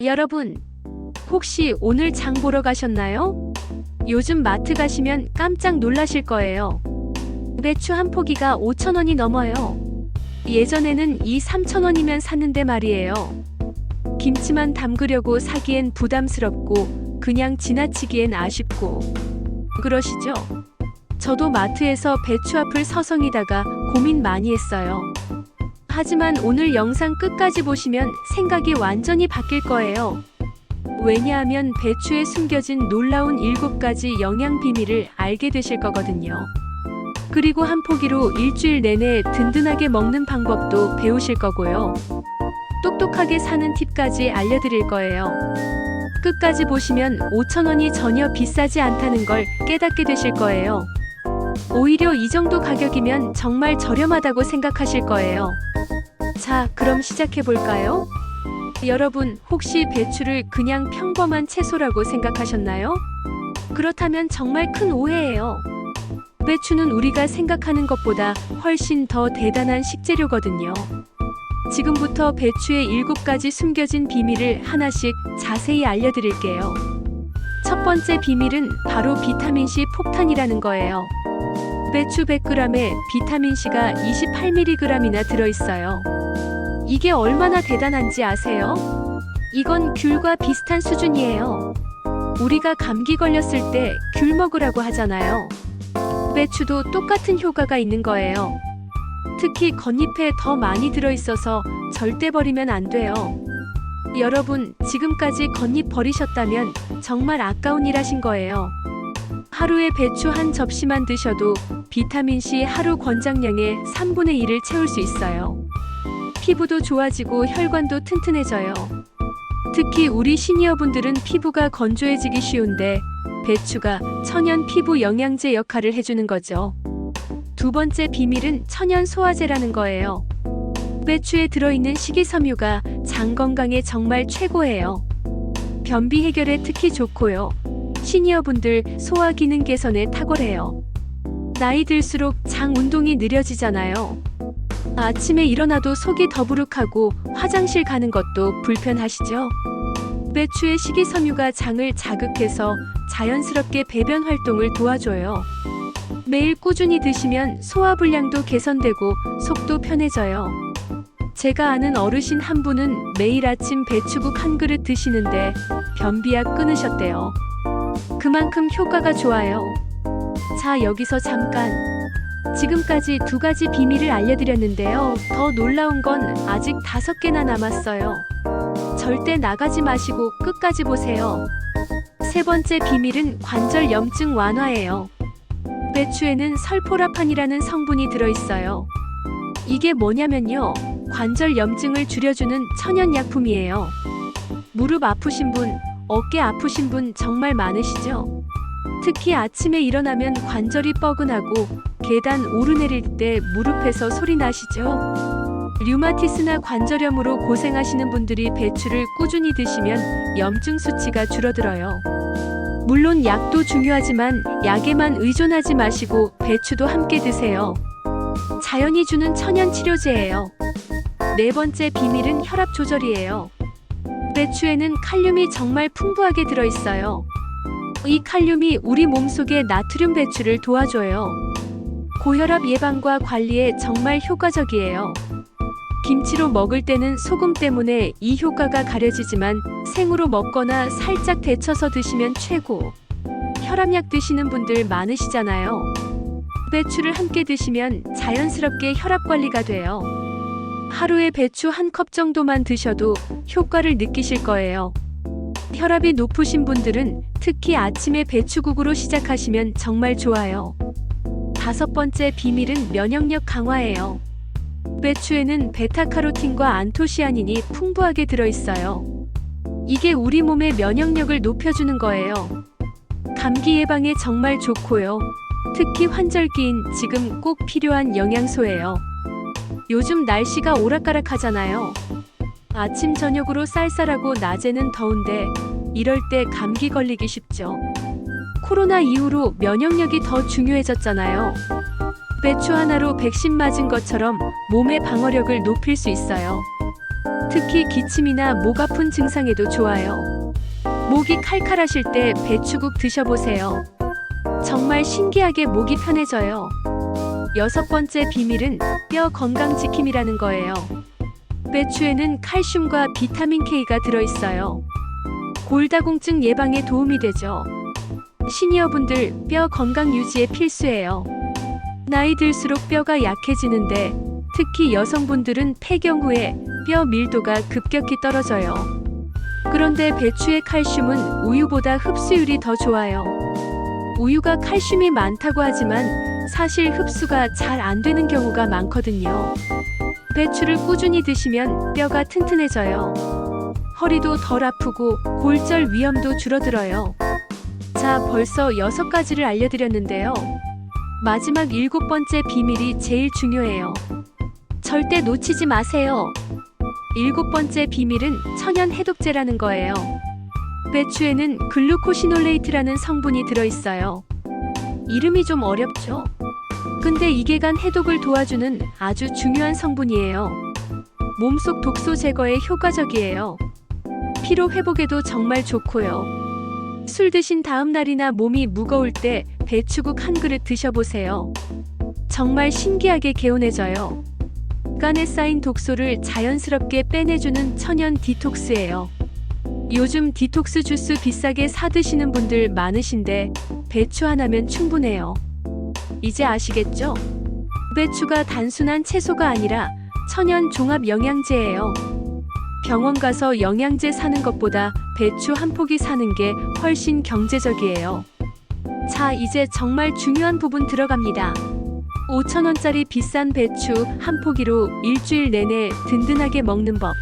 여러분, 혹시 오늘 장 보러 가셨나요? 요즘 마트 가시면 깜짝 놀라실 거예요. 배추 한 포기가 5,000원이 넘어요. 예전에는 3,000원이면 샀는데 말이에요. 김치만 담그려고 사기엔 부담스럽고 그냥 지나치기엔 아쉽고 그러시죠? 저도 마트에서 배추 앞을 서성이다가 고민 많이 했어요. 하지만 오늘 영상 끝까지 보시면 생각이 완전히 바뀔 거예요. 왜냐하면 배추에 숨겨진 놀라운 7가지 영양 비밀을 알게 되실 거거든요. 그리고 한 포기로 일주일 내내 든든하게 먹는 방법도 배우실 거고요. 똑똑하게 사는 팁까지 알려드릴 거예요. 끝까지 보시면 5,000원이 전혀 비싸지 않다는 걸 깨닫게 되실 거예요. 오히려 이 정도 가격이면 정말 저렴하다고 생각하실 거예요. 자, 그럼 시작해 볼까요? 여러분, 혹시 배추를 그냥 평범한 채소라고 생각하셨나요? 그렇다면 정말 큰 오해예요. 배추는 우리가 생각하는 것보다 훨씬 더 대단한 식재료거든요. 지금부터 배추의 7가지 숨겨진 비밀을 하나씩 자세히 알려드릴게요. 첫 번째 비밀은 바로 비타민C 폭탄이라는 거예요. 배추 100g에 비타민C가 28mg이나 들어있어요. 이게 얼마나 대단한지 아세요? 이건 귤과 비슷한 수준이에요. 우리가 감기 걸렸을 때 귤 먹으라고 하잖아요. 배추도 똑같은 효과가 있는 거예요. 특히 겉잎에 더 많이 들어있어서 절대 버리면 안 돼요. 여러분, 지금까지 겉잎 버리셨다면 정말 아까운 일 하신 거예요. 하루에 배추 한 접시만 드셔도 비타민C 하루 권장량의 3분의 1을 채울 수 있어요. 피부도 좋아지고 혈관도 튼튼해져요. 특히 우리 시니어분들은 피부가 건조해지기 쉬운데 배추가 천연 피부 영양제 역할을 해주는 거죠. 두 번째 비밀은 천연 소화제라는 거예요. 배추에 들어있는 식이섬유가 장 건강에 정말 최고예요. 변비 해결에 특히 좋고요. 시니어분들 소화 기능 개선에 탁월해요. 나이 들수록 장 운동이 느려지잖아요. 아침에 일어나도 속이 더부룩하고 화장실 가는 것도 불편하시죠? 배추의 식이섬유가 장을 자극해서 자연스럽게 배변 활동을 도와줘요. 매일 꾸준히 드시면 소화불량도 개선되고 속도 편해져요. 제가 아는 어르신 한 분은 매일 아침 배추국 한 그릇 드시는데 변비약 끊으셨대요. 그만큼 효과가 좋아요. 자, 여기서 잠깐. 지금까지 2가지 비밀을 알려드렸는데요. 더 놀라운 건 아직 5개나 남았어요. 절대 나가지 마시고 끝까지 보세요. 세 번째 비밀은 관절 염증 완화예요. 배추에는 설포라판이라는 성분이 들어있어요. 이게 뭐냐면요, 관절 염증을 줄여주는 천연약품이에요. 무릎 아프신 분, 어깨 아프신 분 정말 많으시죠? 특히 아침에 일어나면 관절이 뻐근하고 계단 오르내릴 때 무릎에서 소리 나시죠? 류마티스나 관절염으로 고생하시는 분들이 배추를 꾸준히 드시면 염증 수치가 줄어들어요. 물론 약도 중요하지만 약에만 의존하지 마시고 배추도 함께 드세요. 자연이 주는 천연 치료제예요. 네 번째 비밀은 혈압 조절이에요. 배추에는 칼륨이 정말 풍부하게 들어있어요. 이 칼륨이 우리 몸속의 나트륨 배출을 도와줘요. 고혈압 예방과 관리에 정말 효과적이에요. 김치로 먹을 때는 소금 때문에 이 효과가 가려지지만 생으로 먹거나 살짝 데쳐서 드시면 최고. 혈압약 드시는 분들 많으시잖아요. 배추를 함께 드시면 자연스럽게 혈압 관리가 돼요. 하루에 배추 한 컵 정도만 드셔도 효과를 느끼실 거예요. 혈압이 높으신 분들은 특히 아침에 배추국으로 시작하시면 정말 좋아요. 5번째 비밀은 면역력 강화예요. 배추에는 베타카로틴과 안토시아닌이 풍부하게 들어있어요. 이게 우리 몸의 면역력을 높여주는 거예요. 감기 예방에 정말 좋고요. 특히 환절기인 지금 꼭 필요한 영양소예요. 요즘 날씨가 오락가락하잖아요. 아침 저녁으로 쌀쌀하고 낮에는 더운데 이럴 때 감기 걸리기 쉽죠. 코로나 이후로 면역력이 더 중요해졌잖아요. 배추 하나로 백신 맞은 것처럼 몸의 방어력을 높일 수 있어요. 특히 기침이나 목 아픈 증상에도 좋아요. 목이 칼칼하실 때 배추국 드셔보세요. 정말 신기하게 목이 편해져요. 6번째 비밀은 뼈 건강 지킴이라는 거예요. 배추에는 칼슘과 비타민 K가 들어있어요. 골다공증 예방에 도움이 되죠. 시니어분들 뼈 건강 유지에 필수예요. 나이 들수록 뼈가 약해지는데 특히 여성분들은 폐경 후에 뼈 밀도가 급격히 떨어져요. 그런데 배추의 칼슘은 우유보다 흡수율이 더 좋아요. 우유가 칼슘이 많다고 하지만 사실 흡수가 잘 안 되는 경우가 많거든요. 배추를 꾸준히 드시면 뼈가 튼튼해져요. 허리도 덜 아프고 골절 위험도 줄어들어요. 자, 벌써 6가지를 알려드렸는데요. 마지막 7번째 비밀이 제일 중요해요. 절대 놓치지 마세요. 7번째 비밀은 천연 해독제라는 거예요. 배추에는 글루코시놀레이트라는 성분이 들어있어요. 이름이 좀 어렵죠? 근데 이계관 해독을 도와주는 아주 중요한 성분이에요. 몸속 독소 제거에 효과적이에요. 피로 회복에도 정말 좋고요. 술 드신 다음 날이나 몸이 무거울 때 배추국 한 그릇 드셔보세요. 정말 신기하게 개운해져요. 간에 쌓인 독소를 자연스럽게 빼내주는 천연 디톡스예요. 요즘 디톡스 주스 비싸게 사 드시는 분들 많으신데 배추 하나면 충분해요. 이제 아시겠죠? 배추가 단순한 채소가 아니라 천연 종합 영양제예요. 병원 가서 영양제 사는 것보다 배추 한 포기 사는 게 훨씬 경제적이에요. 자, 이제 정말 중요한 부분 들어갑니다. 5,000원짜리 비싼 배추 한 포기로 일주일 내내 든든하게 먹는 법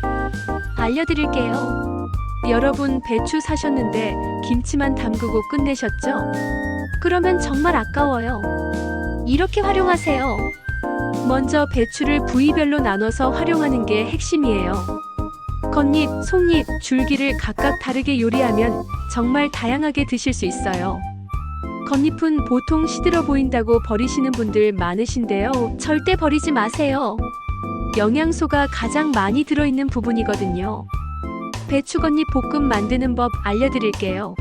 알려드릴게요. 여러분, 배추 사셨는데 김치만 담그고 끝내셨죠? 그러면 정말 아까워요. 이렇게 활용하세요. 먼저 배추를 부위별로 나눠서 활용하는 게 핵심이에요. 겉잎, 속잎, 줄기를 각각 다르게 요리하면 정말 다양하게 드실 수 있어요. 겉잎은 보통 시들어 보인다고 버리시는 분들 많으신데요. 절대 버리지 마세요. 영양소가 가장 많이 들어있는 부분이거든요. 배추 겉잎 볶음 만드는 법 알려드릴게요.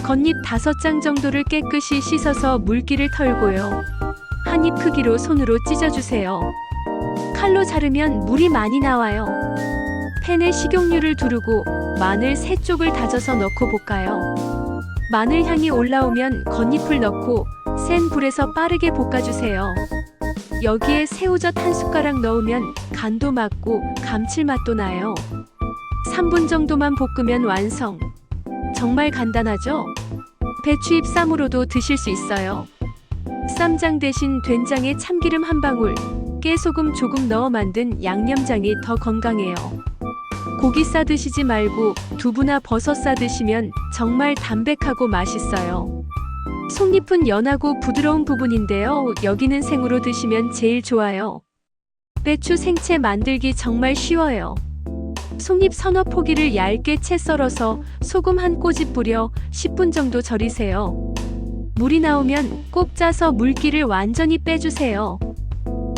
겉잎 5장 정도를 깨끗이 씻어서 물기를 털고요. 한 입 크기로 손으로 찢어주세요. 칼로 자르면 물이 많이 나와요. 팬에 식용유를 두르고 마늘 3쪽을 다져서 넣고 볶아요. 마늘 향이 올라오면 겉잎을 넣고 센 불에서 빠르게 볶아주세요. 여기에 새우젓 한 숟가락 넣으면 간도 맞고 감칠맛도 나요. 3분 정도만 볶으면 완성. 정말 간단하죠? 배추잎 쌈으로도 드실 수 있어요. 쌈장 대신 된장에 참기름 한 방울, 깨소금 조금 넣어 만든 양념장이 더 건강해요. 고기 싸 드시지 말고 두부나 버섯 싸 드시면 정말 담백하고 맛있어요. 속잎은 연하고 부드러운 부분인데요. 여기는 생으로 드시면 제일 좋아요. 배추 생채 만들기 정말 쉬워요. 속잎 서너 포기를 얇게 채 썰어서 소금 한 꼬집 뿌려 10분 정도 절이세요. 물이 나오면 꼭 짜서 물기를 완전히 빼주세요.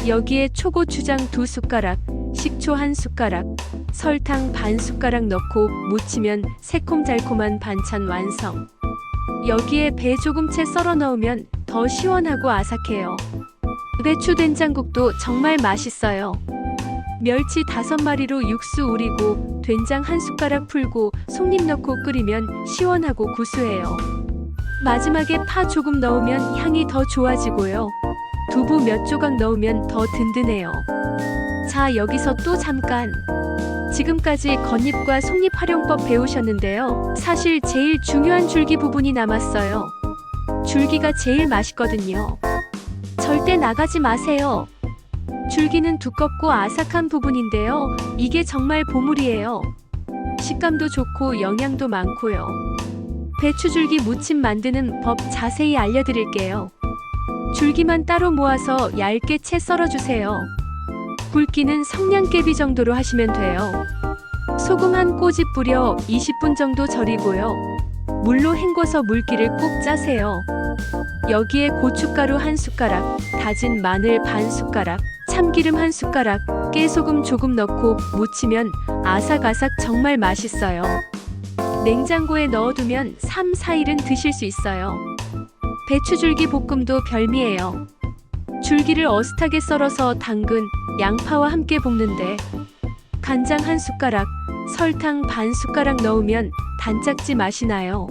여기에 초고추장 2숟가락, 식초 1숟가락, 설탕 반 숟가락 넣고 무치면 새콤달콤한 반찬 완성. 여기에 배 조금 채 썰어 넣으면 더 시원하고 아삭해요. 배추 된장국도 정말 맛있어요. 멸치 5마리로 육수 우리고 된장 1숟가락 풀고 속잎 넣고 끓이면 시원하고 구수해요. 마지막에 파 조금 넣으면 향이 더 좋아지고요. 두부 몇 조각 넣으면 더 든든해요. 자, 여기서 또 잠깐. 지금까지 겉잎과 속잎 활용법 배우셨는데요. 사실 제일 중요한 줄기 부분이 남았어요. 줄기가 제일 맛있거든요. 절대 나가지 마세요. 줄기는 두껍고 아삭한 부분인데요. 이게 정말 보물이에요. 식감도 좋고 영양도 많고요. 배추줄기 무침 만드는 법 자세히 알려드릴게요. 줄기만 따로 모아서 얇게 채 썰어주세요. 굵기는 성냥개비 정도로 하시면 돼요. 소금 한 꼬집 뿌려 20분 정도 절이고요. 물로 헹궈서 물기를 꼭 짜세요. 여기에 고춧가루 1숟가락, 다진 마늘 반 숟가락, 참기름 1숟가락, 깨소금 조금 넣고 무치면 아삭아삭 정말 맛있어요. 냉장고에 넣어두면 3, 4일은 드실 수 있어요. 배추줄기 볶음도 별미예요. 줄기를 어슷하게 썰어서 당근, 양파와 함께 볶는데 간장 한 숟가락, 설탕 반 숟가락 넣으면 단짝지 맛이 나요.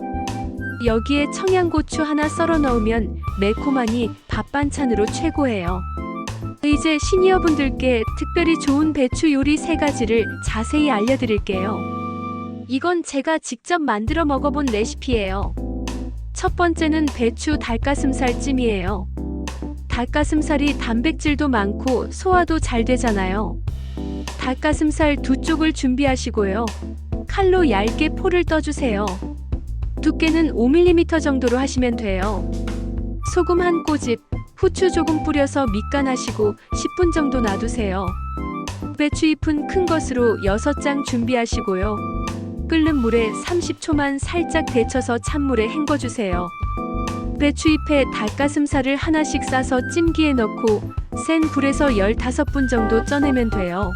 여기에 청양고추 하나 썰어 넣으면 매콤하니 밥 반찬으로 최고예요. 이제 시니어분들께 특별히 좋은 배추 요리 3가지를 자세히 알려드릴게요. 이건 제가 직접 만들어 먹어본 레시피예요. 첫 번째는 배추 닭가슴살 찜이에요. 닭가슴살이 단백질도 많고 소화도 잘 되잖아요. 닭가슴살 2쪽을 준비하시고요. 칼로 얇게 포를 떠주세요. 두께는 5mm 정도로 하시면 돼요. 소금 한 꼬집, 후추 조금 뿌려서 밑간하시고 10분 정도 놔두세요. 배추잎은 큰 것으로 6장 준비하시고요. 끓는 물에 30초만 살짝 데쳐서 찬물에 헹궈주세요. 배추잎에 닭가슴살을 하나씩 싸서 찜기에 넣고 센 불에서 15분 정도 쪄내면 돼요.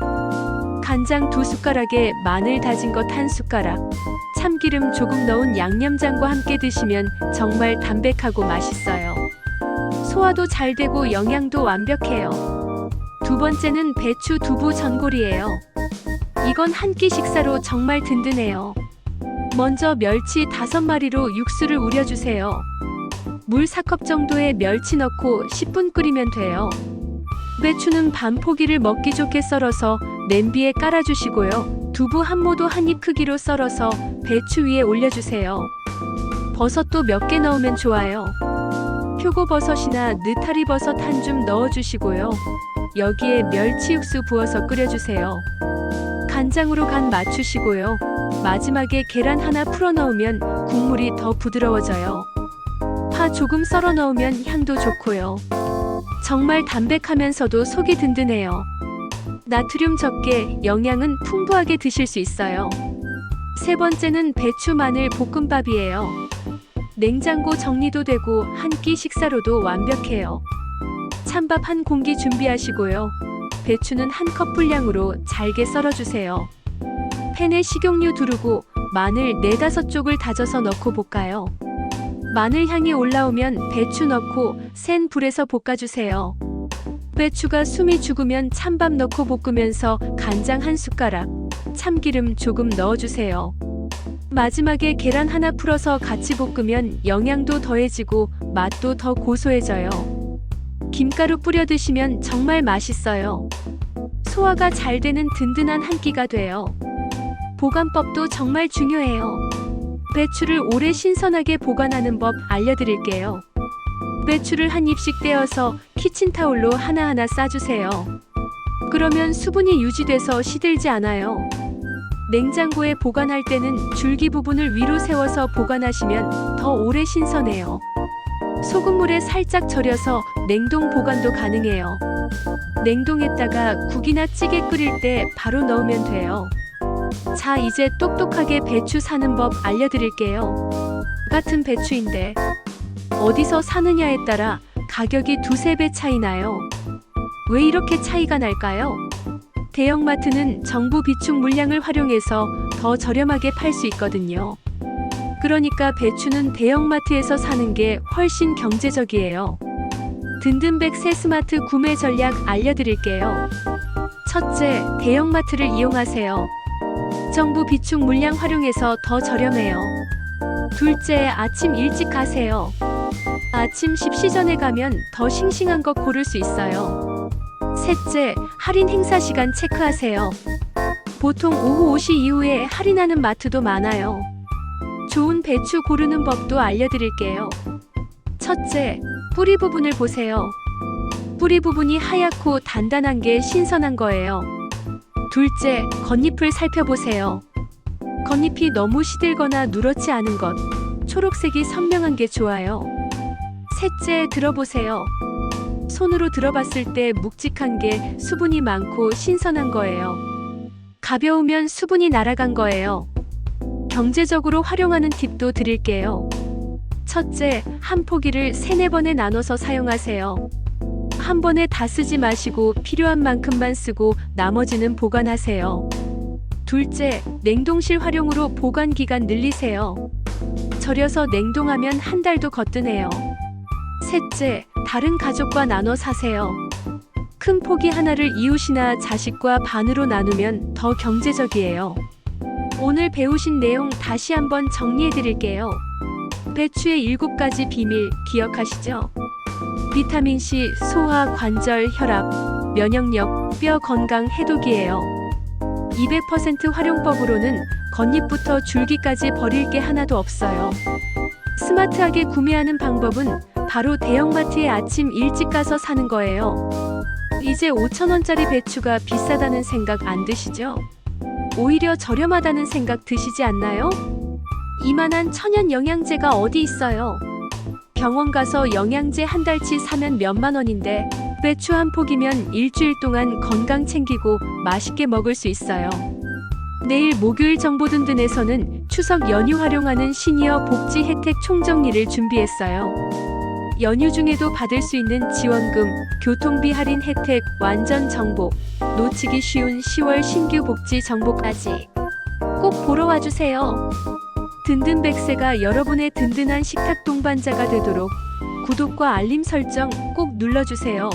간장 2숟가락에 마늘 다진 것 1숟가락, 참기름 조금 넣은 양념장과 함께 드시면 정말 담백하고 맛있어요. 소화도 잘 되고 영양도 완벽해요. 두 번째는 배추 두부 전골이에요. 이건 한 끼 식사로 정말 든든해요. 먼저 멸치 5마리로 육수를 우려주세요. 물 4컵 정도의 멸치 넣고 10분 끓이면 돼요. 배추는 반 포기를 먹기 좋게 썰어서 냄비에 깔아주시고요. 두부 한 모도 한 입 크기로 썰어서 배추 위에 올려주세요. 버섯도 몇 개 넣으면 좋아요. 표고버섯이나 느타리버섯 한 줌 넣어주시고요. 여기에 멸치 육수 부어서 끓여주세요. 간장으로 간 맞추시고요. 마지막에 계란 하나 풀어 넣으면 국물이 더 부드러워져요. 파 조금 썰어 넣으면 향도 좋고요. 정말 담백하면서도 속이 든든해요. 나트륨 적게 영양은 풍부하게 드실 수 있어요. 세 번째는 배추 마늘 볶음밥이에요. 냉장고 정리도 되고 한 끼 식사로도 완벽해요. 찬밥 한 공기 준비하시고요. 배추는 한 컵 분량으로 잘게 썰어주세요. 팬에 식용유 두르고 마늘 4-5쪽을 다져서 넣고 볶아요. 마늘 향이 올라오면 배추 넣고 센 불에서 볶아주세요. 배추가 숨이 죽으면 찬밥 넣고 볶으면서 간장 한 숟가락, 참기름 조금 넣어주세요. 마지막에 계란 하나 풀어서 같이 볶으면 영양도 더해지고 맛도 더 고소해져요. 김가루 뿌려 드시면 정말 맛있어요. 소화가 잘 되는 든든한 한 끼가 돼요. 보관법도 정말 중요해요. 배추를 오래 신선하게 보관하는 법 알려드릴게요. 배추를 한 입씩 떼어서 키친타올로 하나하나 싸주세요. 그러면 수분이 유지돼서 시들지 않아요. 냉장고에 보관할 때는 줄기 부분을 위로 세워서 보관하시면 더 오래 신선해요. 소금물에 살짝 절여서 냉동 보관도 가능해요. 냉동했다가 국이나 찌개 끓일 때 바로 넣으면 돼요. 자, 이제 똑똑하게 배추 사는 법 알려드릴게요. 같은 배추인데 어디서 사느냐에 따라 가격이 2-3배 차이 나요. 왜 이렇게 차이가 날까요? 대형마트는 정부 비축 물량을 활용해서 더 저렴하게 팔 수 있거든요. 그러니까 배추는 대형마트에서 사는 게 훨씬 경제적이에요. 든든백 새 스마트 구매 전략 알려드릴게요. 첫째, 대형마트를 이용하세요. 정부 비축 물량 활용해서 더 저렴해요. 둘째, 아침 일찍 가세요. 아침 10시 전에 가면 더 싱싱한 거 고를 수 있어요. 셋째, 할인 행사 시간 체크하세요. 보통 오후 5시 이후에 할인하는 마트도 많아요. 좋은 배추 고르는 법도 알려드릴게요. 첫째, 뿌리 부분을 보세요. 뿌리 부분이 하얗고 단단한 게 신선한 거예요. 둘째, 겉잎을 살펴보세요. 겉잎이 너무 시들거나 누렇지 않은 것, 초록색이 선명한 게 좋아요. 셋째, 들어보세요. 손으로 들어봤을 때 묵직한 게 수분이 많고 신선한 거예요. 가벼우면 수분이 날아간 거예요. 경제적으로 활용하는 팁도 드릴게요. 첫째, 한 포기를 3-4번에 나눠서 사용하세요. 한 번에 다 쓰지 마시고 필요한 만큼만 쓰고 나머지는 보관하세요. 둘째, 냉동실 활용으로 보관 기간 늘리세요. 절여서 냉동하면 한 달도 거뜬해요. 셋째, 다른 가족과 나눠 사세요. 큰 포기 하나를 이웃이나 자식과 반으로 나누면 더 경제적이에요. 오늘 배우신 내용 다시 한번 정리해 드릴게요. 배추의 7가지 비밀 기억하시죠? 비타민C, 소화, 관절, 혈압, 면역력, 뼈 건강 해독이에요. 200% 활용법으로는 겉잎부터 줄기까지 버릴 게 하나도 없어요. 스마트하게 구매하는 방법은 바로 대형마트에 아침 일찍 가서 사는 거예요. 이제 5,000원짜리 배추가 비싸다는 생각 안 드시죠? 오히려 저렴하다는 생각 드시지 않나요? 이만한 천연 영양제가 어디 있어요? 병원 가서 영양제 한 달치 사면 몇만 원인데 배추 한 포기면 일주일 동안 건강 챙기고 맛있게 먹을 수 있어요. 내일 목요일 정보든든에서는 추석 연휴 활용하는 시니어 복지 혜택 총정리를 준비했어요. 연휴 중에도 받을 수 있는 지원금, 교통비 할인 혜택, 완전 정보, 놓치기 쉬운 10월 신규 복지 정보까지 꼭 보러 와주세요. 든든 백세가 여러분의 든든한 식탁 동반자가 되도록 구독과 알림 설정 꼭 눌러주세요.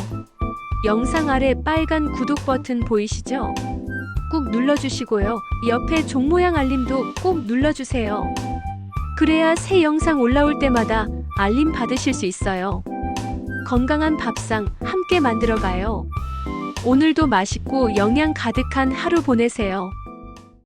영상 아래 빨간 구독 버튼 보이시죠? 꾹 눌러주시고요. 옆에 종 모양 알림도 꼭 눌러주세요. 그래야 새 영상 올라올 때마다 알림 받으실 수 있어요. 건강한 밥상 함께 만들어가요. 오늘도 맛있고 영양 가득한 하루 보내세요.